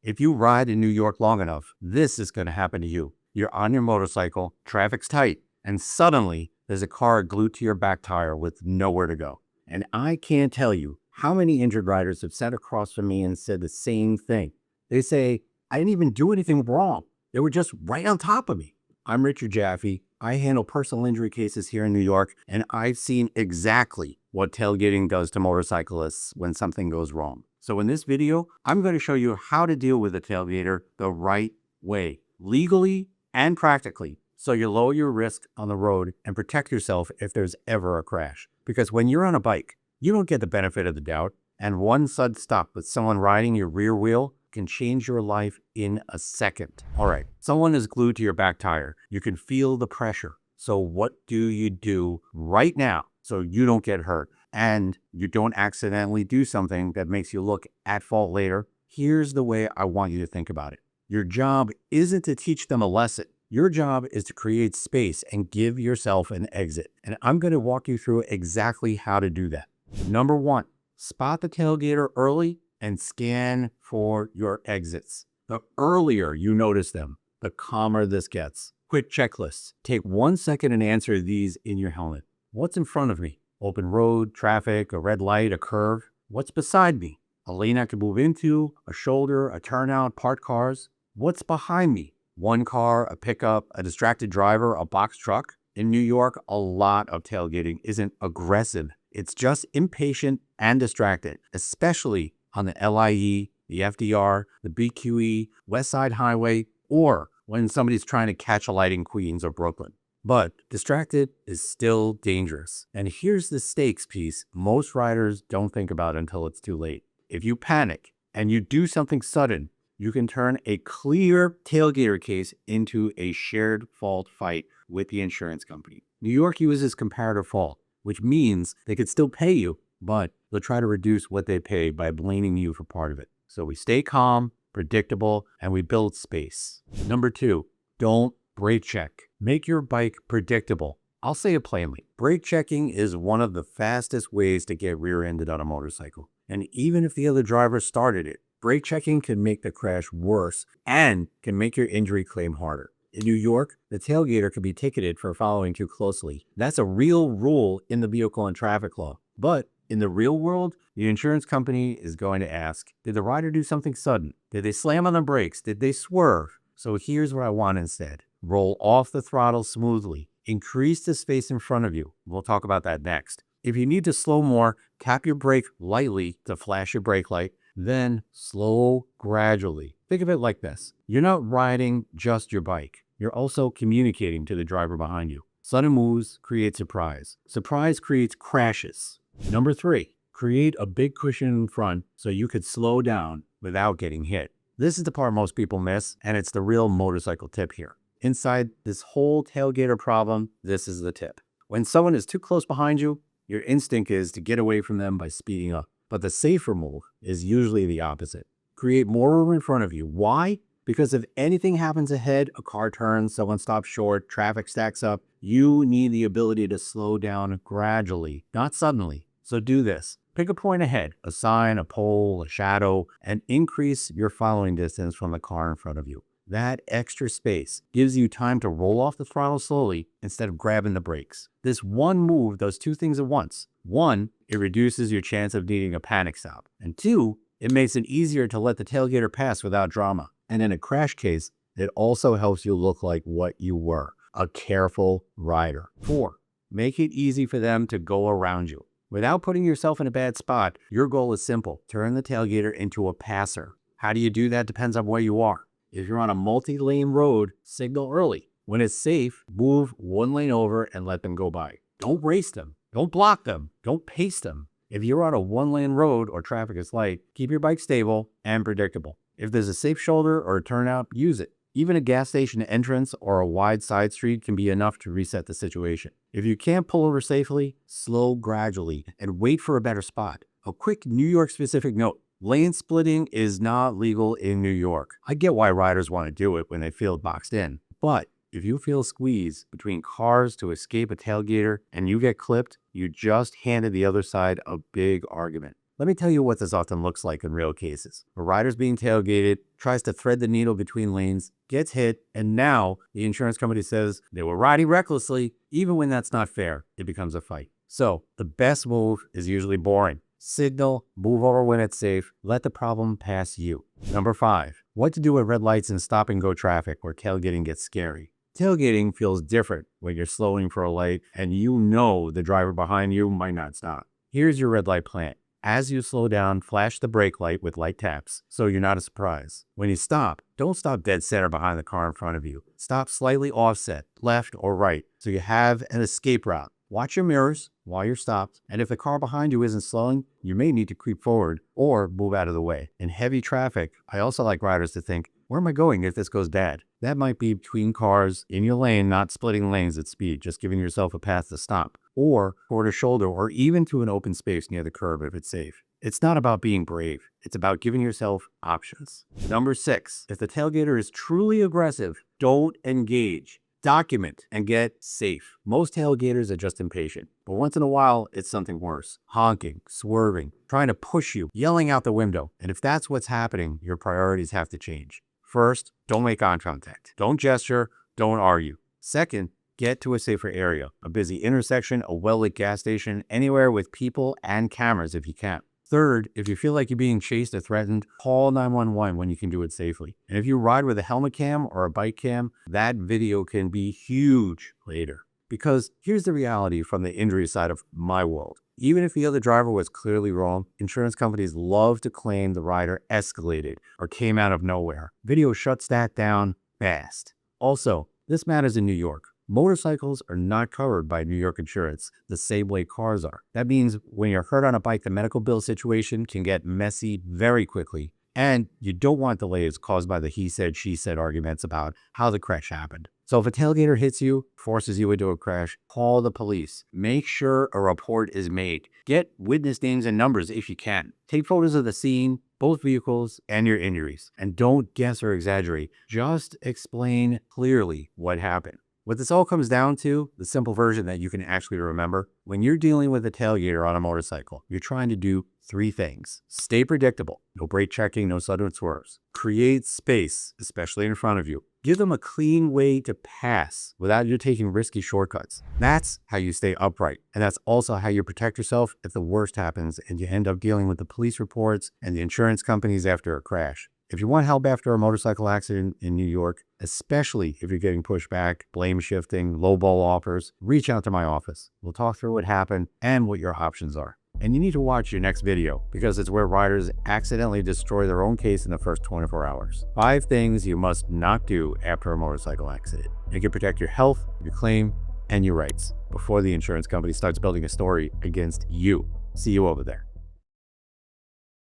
If you ride in New York long enough, this is going to happen to you. You're on your motorcycle, traffic's tight, and suddenly there's a car glued to your back tire with nowhere to go. And I can't tell you how many injured riders have sat across from me and said the same thing. They say, I didn't even do anything wrong. They were just right on top of me. I'm Richard Jaffe. I handle personal injury cases here in New York, and I've seen exactly what tailgating does to motorcyclists when something goes wrong. So in this video, I'm going to show you how to deal with a tailgater the right way, legally and practically, so you lower your risk on the road and protect yourself if there's ever a crash. Because when you're on a bike, you don't get the benefit of the doubt, and one sudden stop with someone riding your rear wheel can change your life in a second. All right, someone is glued to your back tire. You can feel the pressure. So what do you do right now so you don't get hurt and you don't accidentally do something that makes you look at fault later? Here's the way I want you to think about it. Your job isn't to teach them a lesson. Your job is to create space and give yourself an exit. And I'm going to walk you through exactly how to do that. Number one, spot the tailgater early and scan for your exits. The earlier you notice them, the calmer this gets. Quick checklists. Take 1 second and answer these in your helmet. What's in front of me? Open road, traffic, a red light, a curve. What's beside me? A lane I could move into, a shoulder, a turnout, parked cars. What's behind me? One car, a pickup, a distracted driver, a box truck. In New York, a lot of tailgating isn't aggressive. It's just impatient and distracted, especially on the LIE, the FDR, the BQE, West Side Highway, or when somebody's trying to catch a light in Queens or Brooklyn. But distracted is still dangerous. And here's the stakes piece most riders don't think about until it's too late. If you panic and you do something sudden, you can turn a clear tailgater case into a shared fault fight with the insurance company. New York uses comparative fault, which means they could still pay you, but they'll try to reduce what they pay by blaming you for part of it. So we stay calm, predictable, and we build space. Number two, don't brake check. Make your bike predictable. I'll say it plainly. Brake checking is one of the fastest ways to get rear-ended on a motorcycle. And even if the other driver started it, brake checking can make the crash worse and can make your injury claim harder. In New York, the tailgater can be ticketed for following too closely. That's a real rule in the vehicle and traffic law. But in the real world, the insurance company is going to ask, did the rider do something sudden? Did they slam on the brakes? Did they swerve? So here's what I want instead. Roll off the throttle smoothly. Increase the space in front of you. We'll talk about that next. If you need to slow more, tap your brake lightly to flash your brake light. Then slow gradually. Think of it like this. You're not riding just your bike. You're also communicating to the driver behind you. Sudden moves create surprise. Surprise creates crashes. Number three, create a big cushion in front so you could slow down without getting hit. This is the part most people miss, and it's the real motorcycle tip here. Inside this whole tailgater problem, this is the tip. When someone is too close behind you, your instinct is to get away from them by speeding up. But the safer move is usually the opposite. Create more room in front of you. Why? Because if anything happens ahead, a car turns, someone stops short, traffic stacks up, you need the ability to slow down gradually, not suddenly. So do this. Pick a point ahead, a sign, a pole, a shadow, and increase your following distance from the car in front of you. That extra space gives you time to roll off the throttle slowly instead of grabbing the brakes. This one move does two things at once. One, it reduces your chance of needing a panic stop. And two, it makes it easier to let the tailgater pass without drama. And in a crash case, it also helps you look like what you were, a careful rider. Four, make it easy for them to go around you. Without putting yourself in a bad spot, your goal is simple. Turn the tailgater into a passer. How do you do that depends on where you are. If you're on a multi-lane road, signal early. When it's safe, move one lane over and let them go by. Don't race them. Don't block them. Don't pace them. If you're on a one-lane road or traffic is light, keep your bike stable and predictable. If there's a safe shoulder or a turnout, use it. Even a gas station entrance or a wide side street can be enough to reset the situation. If you can't pull over safely, slow gradually and wait for a better spot. A quick New York specific note. Lane splitting is not legal in New York. I get why riders want to do it when they feel boxed in, but if you feel squeezed between cars to escape a tailgater and you get clipped, you just handed the other side a big argument. Let me tell you what this often looks like in real cases. A rider's being tailgated, tries to thread the needle between lanes, gets hit, and now the insurance company says they were riding recklessly. Even when that's not fair, it becomes a fight. So the best move is usually boring. Signal, move over when it's safe, let the problem pass you. Number 5, what to do at red lights and stop and go traffic where tailgating gets scary. Tailgating feels different when you're slowing for a light and you know the driver behind you might not stop. Here's your red light plan. As you slow down, flash the brake light with light taps so you're not a surprise. When you stop, don't stop dead center behind the car in front of you. Stop slightly offset, left or right, so you have an escape route. Watch your mirrors while you're stopped, and if the car behind you isn't slowing, you may need to creep forward or move out of the way. In heavy traffic, I also like riders to think, where am I going if this goes bad? That might be between cars, in your lane, not splitting lanes at speed, just giving yourself a path to stop, or toward a shoulder, or even to an open space near the curb if it's safe. It's not about being brave. It's about giving yourself options. Number 6, if the tailgater is truly aggressive, don't engage. Document and get safe. Most tailgaters are just impatient, but once in a while, it's something worse. Honking, swerving, trying to push you, yelling out the window. And if that's what's happening, your priorities have to change. First, don't make eye contact. Don't gesture. Don't argue. Second, get to a safer area. A busy intersection, a well-lit gas station, anywhere with people and cameras if you can. Third, if you feel like you're being chased or threatened, call 911 when you can do it safely. And if you ride with a helmet cam or a bike cam, that video can be huge later. Because here's the reality from the injury side of my world. Even if the other driver was clearly wrong, insurance companies love to claim the rider escalated or came out of nowhere. Video shuts that down fast. Also, this matters in New York. Motorcycles are not covered by New York insurance the same way cars are. That means when you're hurt on a bike, the medical bill situation can get messy very quickly. And you don't want delays caused by the he said, she said arguments about how the crash happened. So if a tailgater hits you, forces you into a crash, call the police. Make sure a report is made. Get witness names and numbers if you can. Take photos of the scene, both vehicles, and your injuries. And don't guess or exaggerate. Just explain clearly what happened. What this all comes down to, the simple version that you can actually remember, when you're dealing with a tailgater on a motorcycle, you're trying to do 3 things. Stay predictable. No brake checking, no sudden swerves. Create space, especially in front of you. Give them a clean way to pass without you taking risky shortcuts. That's how you stay upright. And that's also how you protect yourself if the worst happens and you end up dealing with the police reports and the insurance companies after a crash. If you want help after a motorcycle accident in New York, especially if you're getting pushed back, blame shifting, lowball offers, reach out to my office. We'll talk through what happened and what your options are. And you need to watch your next video because it's where riders accidentally destroy their own case in the first 24 hours. 5 things you must not do after a motorcycle accident. You can protect your health, your claim, and your rights before the insurance company starts building a story against you. See you over there.